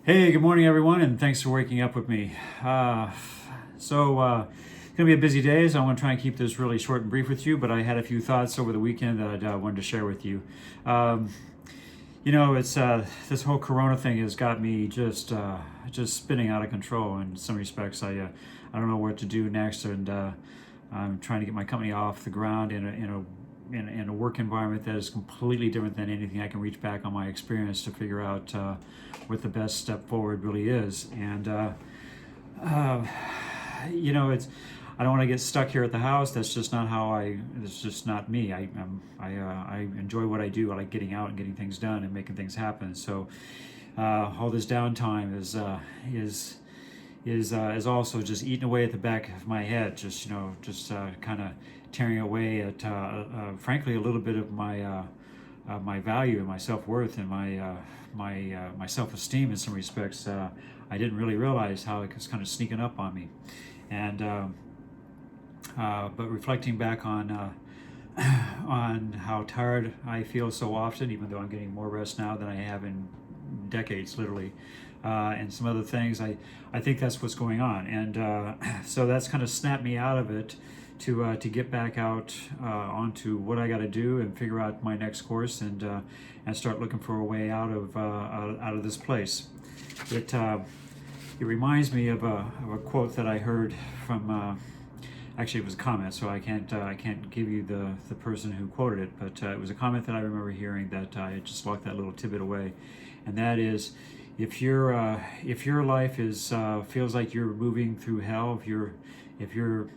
Hey, good morning, everyone, and thanks for waking up with me. It's going to be a busy day, so I want to try and keep this really short and brief with you, but I had a few thoughts over the weekend that I wanted to share with you. Um, it's this whole Corona thing has got me just spinning out of control in some respects. I don't know what to do next, and I'm trying to get my company off the ground in a work environment that is completely different than anything I can reach back on my experience to figure out what the best step forward really is. And uh, it's I don't want to get stuck here at the house. That's just not how I. It's just not me. I enjoy what I do. I like getting out and getting things done and making things happen. So all this downtime is also just eating away at the back of my head, just kind of tearing away at, frankly, a little bit of my value and my self-worth and my self-esteem in some respects. I didn't really realize how it was kind of sneaking up on me, and but reflecting back on on how tired I feel so often, even though I'm getting more rest now than I have in decades, literally, and some other things. I think that's what's going on, and so that's kind of snapped me out of it to get back out onto what I got to do and figure out my next course and start looking for a way out of this place. It reminds me of a quote that I heard from. Actually, it was a comment, so I can't give you the person who quoted it, but it was a comment that I remember hearing that I just locked that little tidbit away, and that is, if your life is feels like you're moving through hell, if you're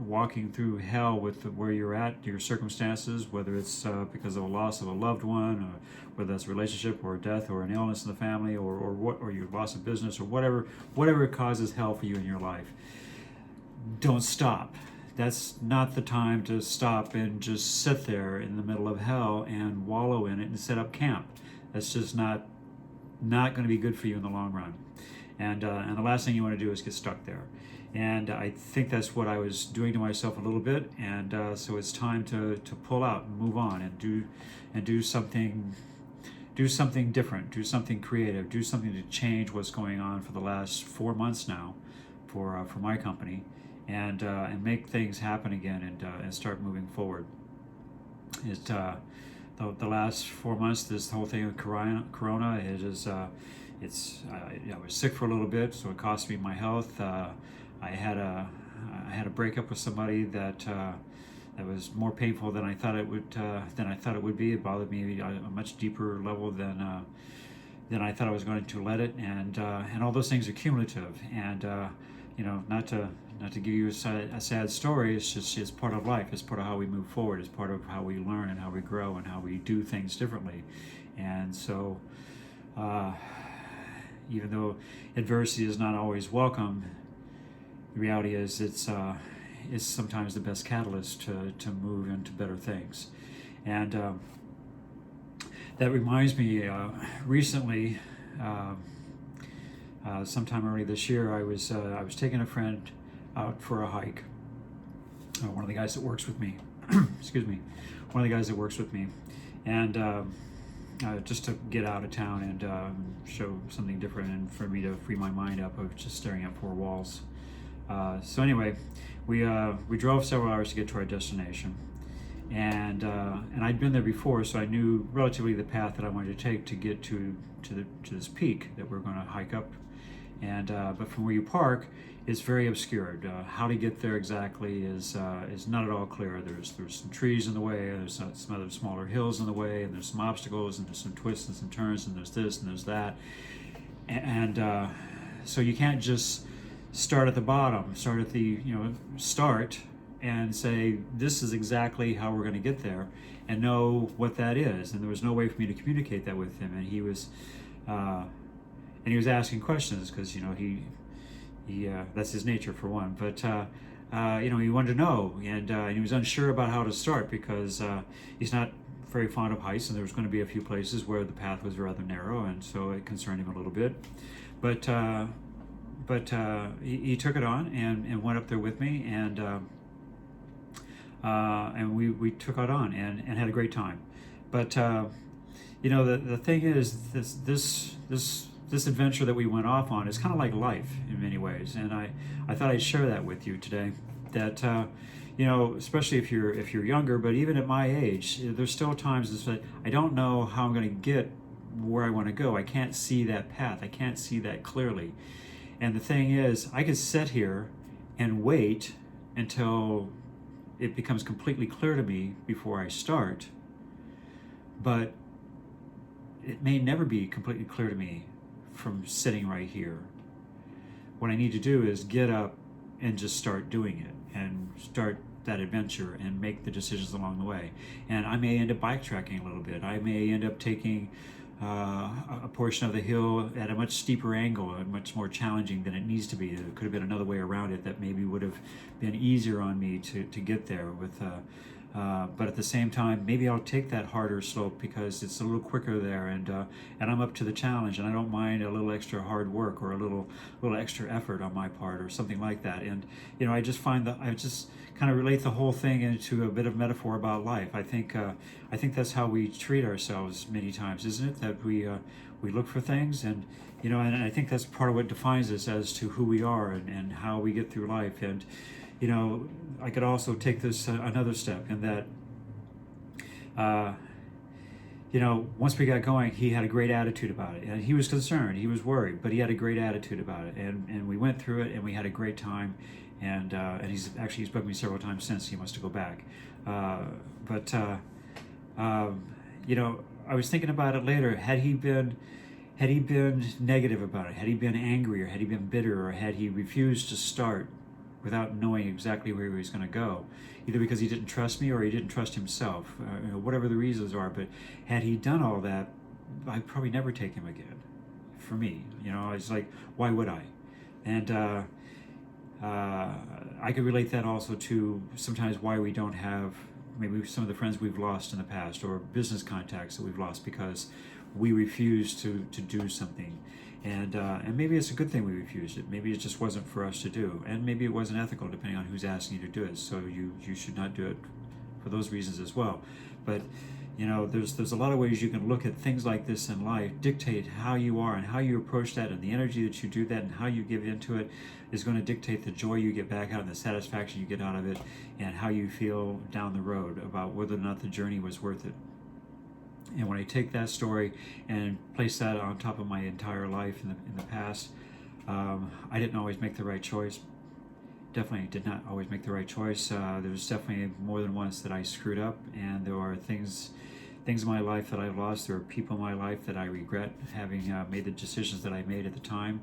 walking through hell with where you're at, your circumstances, whether it's because of a loss of a loved one, or whether that's a relationship or a death or an illness in the family, or your loss of business or whatever causes hell for you in your life. Don't stop. That's not the time to stop and just sit there in the middle of hell and wallow in it and set up camp. That's just not going to be good for you in the long run. And the last thing you want to do is get stuck there. And I think that's what I was doing to myself a little bit. And so it's time to pull out and move on and do something different, do something creative, do something to change what's going on for the last 4 months now for my company, and make things happen again and start moving forward. The last 4 months, this whole thing with Corona, it is I was sick for a little bit, so it cost me my health. I had a breakup with somebody that was more painful than I thought it would be. It bothered me on a much deeper level than I thought I was going to let it, and all those things are cumulative. And not to give you a sad story, it's part of life. It's part of how we move forward. It's part of how we learn and how we grow and how we do things differently. And so, even though adversity is not always welcome, the reality is it's sometimes the best catalyst to move into better things. And that reminds me, recently, sometime early this year, I was taking a friend out for a hike. One of the guys that works with me, excuse me, one of the guys that works with me, and just to get out of town and show something different, and for me to free my mind up of just staring at four walls. So anyway, we drove several hours to get to our destination, and I'd been there before, so I knew relatively the path that I wanted to take to get to this peak that we're going to hike up. And but from where you park, it's very obscured. How to get there exactly is not at all clear. There's some trees in the way. There's some other smaller hills in the way, and there's some obstacles, and there's some twists and some turns, and there's this and there's that. And so you can't just start at the bottom, start and say, this is exactly how we're going to get there, and know what that is. And there was no way for me to communicate that with him. And he was asking questions because he that's his nature, for one. But he wanted to know, and he was unsure about how to start because he's not very fond of heights, and there was going to be a few places where the path was rather narrow, and so it concerned him a little bit. But he took it on and went up there with me, and we took it on and had a great time. But the thing is, this this adventure that we went off on is kind of like life in many ways, and I thought I'd share that with you today. That especially if you're younger, but even at my age, there's still times that I don't know how I'm going to get where I want to go. I can't see that path. I can't see that clearly. And the thing is, I could sit here and wait until it becomes completely clear to me before I start, but it may never be completely clear to me from sitting right here. What I need to do is get up and just start doing it and start that adventure and make the decisions along the way. And I may end up backtracking a little bit. I may end up taking a portion of the hill at a much steeper angle and much more challenging than it needs to be. There could have been another way around it that maybe would have been easier on me to get there with but at the same time, maybe I'll take that harder slope because it's a little quicker there, and I'm up to the challenge, and I don't mind a little extra hard work or a little extra effort on my part or something like that. And I just find that I just kind of relate the whole thing into a bit of metaphor about life. I think that's how we treat ourselves many times, isn't it? That we look for things, and and I think that's part of what defines us as to who we are and how we get through life. And I could also take this another step in that, once we got going, he had a great attitude about it, and he was concerned, he was worried, but he had a great attitude about it, and we went through it, and we had a great time, and he's booked me several times since. He wants to go back, I was thinking about it later. Had he been negative about it, had he been angry, or had he been bitter, or had he refused to start without knowing exactly where he was going to go, either because he didn't trust me or he didn't trust himself, whatever the reasons are. But had he done all that, I'd probably never take him again. For me, it's like, why would I? And I could relate that also to sometimes why we don't have maybe some of the friends we've lost in the past, or business contacts that we've lost because we refused to do something. And maybe it's a good thing we refused it. Maybe it just wasn't for us to do, and maybe it wasn't ethical, depending on who's asking you to do it. So you should not do it for those reasons as well. But there's a lot of ways you can look at things like this in life, dictate how you are and how you approach that, and the energy that you do that and how you give into it is going to dictate the joy you get back out and the satisfaction you get out of it, and how you feel down the road about whether or not the journey was worth it. And when I take that story and place that on top of my entire life in the past, I didn't always make the right choice. Definitely did not always make the right choice. There was definitely more than once that I screwed up, and there are things in my life that I've lost. There are people in my life that I regret having made the decisions that I made at the time.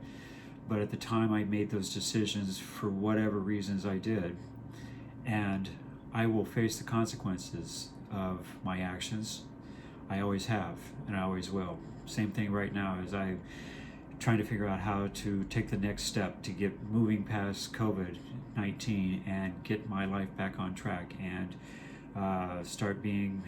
But at the time, I made those decisions for whatever reasons I did, and I will face the consequences of my actions. I always have, and I always will. Same thing right now as I'm trying to figure out how to take the next step to get moving past COVID-19 and get my life back on track, and start being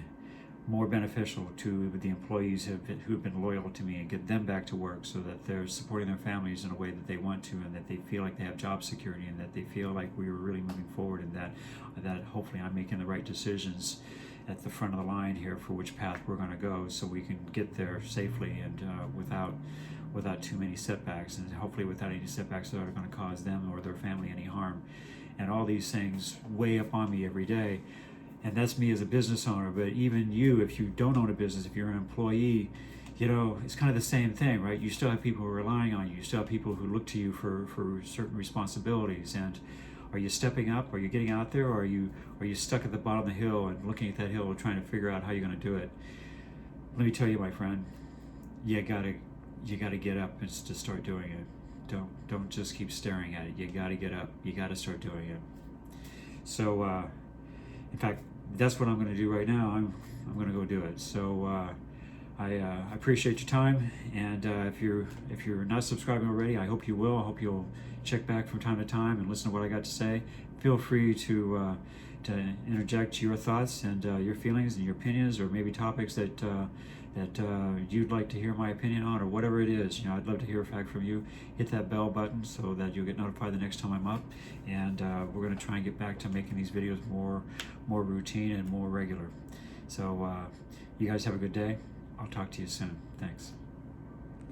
more beneficial to the employees who've been loyal to me, and get them back to work so that they're supporting their families in a way that they want to, and that they feel like they have job security, and that they feel like we are really moving forward, and that hopefully I'm making the right decisions at the front of the line here for which path we're going to go, so we can get there safely and without too many setbacks, and hopefully without any setbacks that are going to cause them or their family any harm. And all these things weigh up on me every day, and that's me as a business owner. But even you, if you don't own a business, if you're an employee, it's kind of the same thing, right? You still have people who are relying on you. You still have people who look to you for certain responsibilities. And are you stepping up? Are you getting out there? Or are you stuck at the bottom of the hill and looking at that hill and trying to figure out how you're going to do it? Let me tell you, my friend, you gotta get up and to start doing it. Don't just keep staring at it. You gotta get up. You gotta start doing it. So, in fact, that's what I'm going to do right now. I'm going to go do it. So I appreciate your time, and if you're not subscribing already, I hope you will. I hope you'll check back from time to time and listen to what I got to say. Feel free to interject your thoughts and your feelings and your opinions, or maybe topics that you'd like to hear my opinion on, or whatever it is. I'd love to hear back from you. Hit that bell button so that you'll get notified the next time I'm up, and we're going to try and get back to making these videos more routine and more regular. So you guys have a good day. I'll talk to you soon. Thanks.